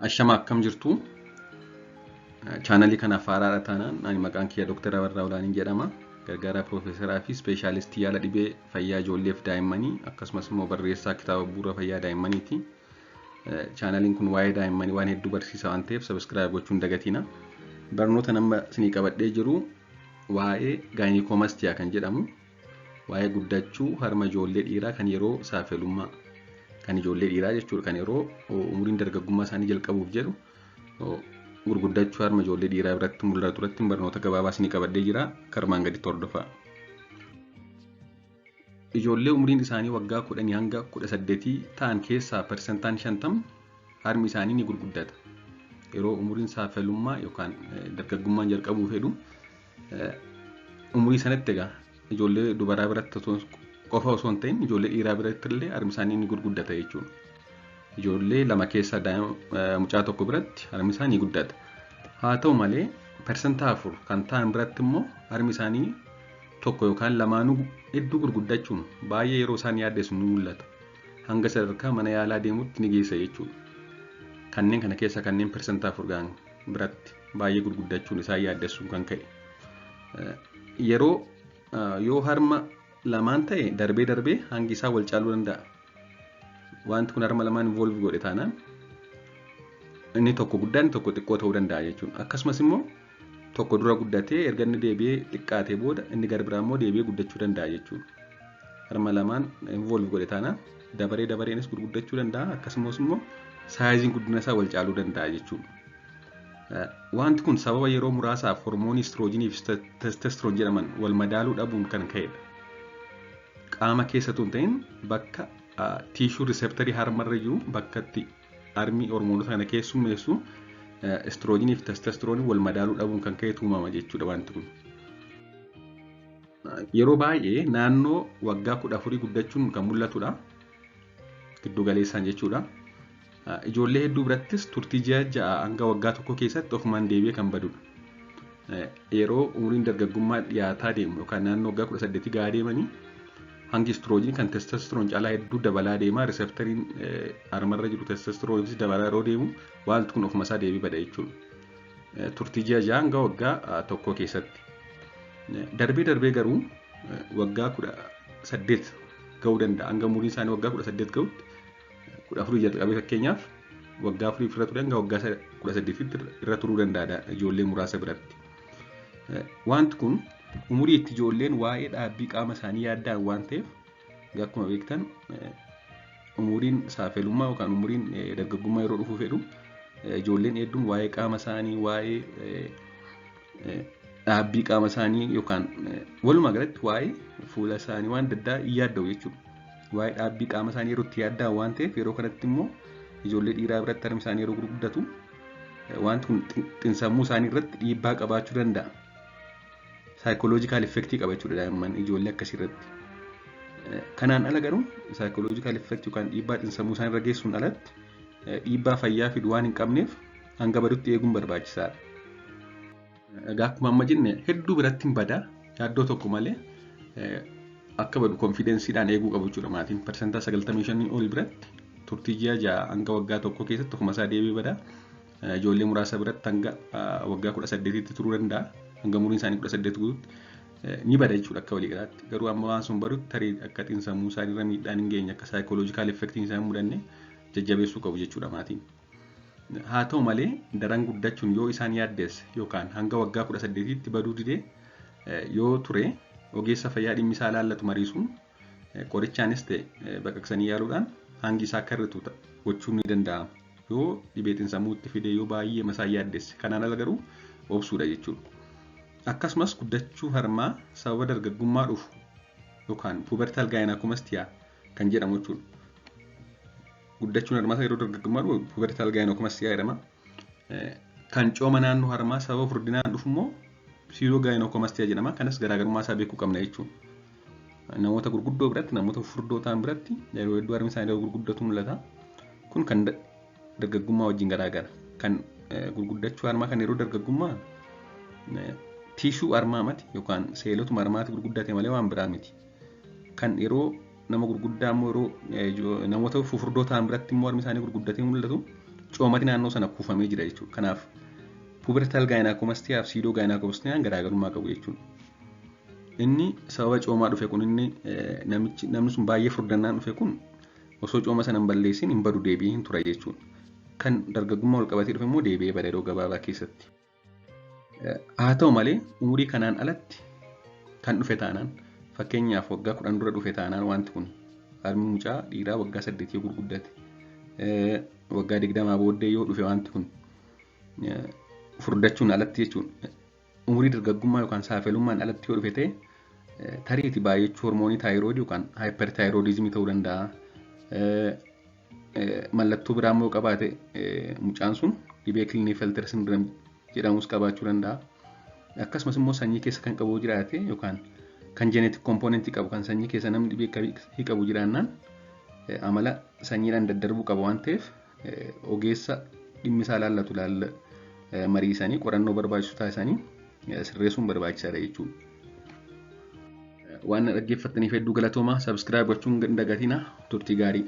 Ashama akkam jirtu chaanalii kanaaf haaraadha taanaan ani maqaan kiyya Dr. Abarraa Olaaniin jedhama. Gargaaraa Piroofeesaraa fi Ispeeshaalistii yaala dhibee fayyaa ijoolleef daa'immanii akkasumas immoo barreessaa kitaaba bu'uura fayyaa daa'immaniiti. Chaanaliin kun waa'ee daa'immanii waan hedduu barsiisa waan ta'eef sabiskiraayib gochuun dagatina. Barnoota nama isinii qabadhee jiru waa'ee gaayinikomastiyaa kan jedhamu waa'ee guddachuu harma ijoollee dhiiraa kan yeroo saafelummaa kan ijoollee dhiiraa jechuudha kan yeroo umuriin dargaggummaa isaanii jalqabuuf jedhu gurguddachuu harma ijoollee dhiiraa biratti mul'atu irratti barnoota gabaabaa isinii qabadhee jira karmaan gaditti hordofaa. Ijoollee umuriin isaanii waggaa 10 hanga 18 ta'an keessaa persentaan 50 harmi isaanii ni gurguddata. Yeroo umuriin saafelummaa yookaan dargaggummaan jalqabuuf jedhu umurii sanatti egaa ijoollee dubaraa biratti qofa osoo hin ta'in ijoollee dhiiraa biratti illee harmi isaanii ni gurguddata jechuudha. Ijoollee lama keessaa mucaa tokko biratti harmi isaanii ni guddata. Haa ta'u malee persentaa 4 kan ta'an biratti immoo harmi isaanii tokko yookaan lamaanuu hedduu gurguddachuun baay'ee yeroo isaan yaaddeessu ni mul'ata. Hanga sadarkaa mana yaalaa deemuutti ni geessa jechuudha. Kanneen kana keessa kanneen persentaa 4 ga'an biratti baay'ee gurguddachuun isaan yaaddeessuun kan ka'e. Yeroo yoo harma lamaan ta'e darbee hangi isaa wal caaluu danda'a. Wanti kun harma lamaan involve godhe taanaan inni tokko guddaa inni tokko xiqqoo ta'uu danda'a jechuudha. Akkasumas immoo tokko dura guddatee erga inni deebi'ee xiqqaatee booda inni gara biraa immoo deebi'ee guddachuu danda'a jechuudha. Harma lamaan involve godhe taanaan dabareenis gurguddachuu danda'a. Akkasumas immoo saayiziin guddina isaa wal caaluu danda'a jechuudha. Wanti kun sababa yeroo muraasaaf hormoonii istiroojiinii fi testosteroon jedhaman wal madaaluu dhabuun kan ka'edha. Qaama keessattuu hin ta'in bakka tiishuu riiseptarii harmarra jiru bakkatti harmi hormoonota kana keessummeessu istiroojiinii fi testosteroonii wal madaaluu dhabuun kan ka'e uumama jechuudha wanti kun. Yeroo baay'ee naannoo waggaa 14 guddachuun kan mul'atudha. Giddu galeessaan jechuudha. Ijoollee hedduu birattis turtii ji'a 6 hanga waggaa 1 keessatti ofumaan deebi'ee kan badudha. Yeroo umuriin dargaggummaa dhiyaataa deemu yookaan naannoo waggaa 18 gahaa deemanii hangi istiroojiin kan testosteroon caalaa hedduu dabalaa deema. Riiseptariin harmarra jiru testosteroonis dabalaa yeroo deemu wanti kun ofuma isaa deebii bada jechuudha. Turtii ji'a 6 hanga waggaa 1 keessatti. Darbee garuu waggaa 18 gahuu danda'a. Hanga umuriin isaanii waggaa 18 gahutti 14 jalqabee fakkeenyaaf waggaa 4 irra ture hanga waggaa 18 irra turuu danda'a ijoollee muraasa biratti. Wanti kun umurii itti ijoolleen waa'ee dhaabbii qaama isaanii yaaddaan waan ta'eef akkuma beektan umuriin saafelummaa yookaan umuriin dargaggummaa yeroo dhufu fedhu ijoolleen hedduun waa'ee qaama isaanii waa'ee dhaabbii qaama isaanii yookaan walumaa galatti waa'ee fuula isaanii waan adda addaa yaadda'u jechuudha. Waa'ee dhaabbii qaama isaanii yeroo itti yaadda'an waan ta'eef yeroo kanatti immoo ijoollee dhiiraa biratti harmi isaanii yeroo gurguddatu wanti kun xiinsammuu isaanii irratti dhiibbaa qabaachuu danda'a. Saayikooloojikaal effektii qaba jechuudha daa'imman ijoollee akkasii irratti. Kanaan ala garuu saayikooloojikaal effektii yookaan dhiibbaa xiinsammuu isaanii irra geessuun alatti dhiibbaa fayyaa fidu waan hin qabneef hanga badutti eeguun barbaachisaadha. Egaa akkuma amma jenne hedduu biratti hin badaa yaaddoo tokko malee akka badu konfidensiidhaan eeguu qabu jechuudha maatiin. Persentaa 95 ol biratti turtii ji'a 6 hanga waggaa 1 keessatti ofuma isaa deebi'ee badaa. Ijoollee muraasa biratti hanga waggaa 18tti turuu danda'a. Hanga umuriin isaanii 18 guutuutti ni bada jechuudha akka waliigalaatti. Garuu amma waan sun badutti tarii akka xiinsammuu isaanii irra miidhaan hin geenye akka saayikooloojikaal effektiin isaan mudanne jajjabeessuu qabu jechuudha maatiin. Haa ta'u malee daran guddachuun yoo isaan yaaddeesse yookaan hanga waggaa 18tti baduu didee yoo ture ogeessa fayyaa dhimmi isaa ilaallatu mariisuun qorichaanis ta'e baqaqsanii yaaluudhaan hangi isaa akka hir'itu gochuun ni danda'ama. Yoo dhibee xiinsammuutti fidee yoo baay'ee masaa yaaddeesse kanaan ala garuu obsuudha jechuudha. Akkasumas guddachuu harmaa sababa dargaggummaa dhufu yookaan pubertal gaayinikomastiyaa kan jedhamu jechuudha. Guddachuun harmaa yeroo dargaggummaa dhufu pubertal gaayinikomastiyaa jedhama. Kan cooma naannoo harmaa sababa furdinaan dhufu immoo psiidoo gaayinikomastiyaa jedhama. Kanas garaagarummaa isaa beekuu qabna jechuudha. Namoota gurguddoo biratti namoota furdoo ta'an biratti yeroo hedduu harmi isaanii yeroo gurguddatu mul'ata. Kun kan dargaggummaa wajjin garaagara. Kan gurguddachuu harmaa kan yeroo dargaggummaa tiishuu harmaa miti yookaan seelotuma harmaatti gurguddate malee waan biraa miti. Kan yeroo nama gurguddaa immoo yeroo namoota fufurdoo ta'an biratti immoo harmi isaanii gurguddatee mul'atu coomati naannoo sana kuufamee jira jechuudha. Kanaaf pubertal gynecomastia fi pseudo gynecomastia garaagarummaa qabu jechuudha. Inni sababa coomaa dhufe kun inni namni sun baay'ee furdannaan dhufe kun osoo cooma sana hin balleessin hin badu deebi'ee hin tura jechuudha. Kan dargaggummaa ol qabatee dhufe immoo deebi'ee bada yeroo gabaabaa keessatti. Haa ta'u malee umurii kanaan alatti kan dhufe taanaan fakkeenyaaf waggaa 10 dura dhufe taanaan wanti kun harmi mucaa dhiiraa waggaa 8 yoo gurguddate waggaa 20 booddee yoo dhufe wanti kun furdachuun alatti jechuudha. Umurii dargaggummaa yookaan saafelummaan alatti yoo dhufe ta'e tariitii baay'achuu hormoonii taayiroodii yookaan haayipertaayiroodizimii ta'uu danda'a. Mallattoo biraa immoo qabaate mucaan sun dhibee Klinefelter syndrome jedhamus qabaachuu danda'a. Akkasumas immoo sanyii keessa kan qabu jiraate yookaan kan genetic component qabu kan sanyii keessa namni dhibee qabu jiraannaan amala sanyiidhaan daddarbuu qaba waan ta'eef ogeessa dhimmi isaa laallatu mariisanii qorannoo barbaachisu taasisanii sirreessuun barbaachisaadha jechuudha. Waan dhaggeeffattaniif hedduu galatoomaa. Subscribe gochuun hin dagatinaa. Turtii gaarii.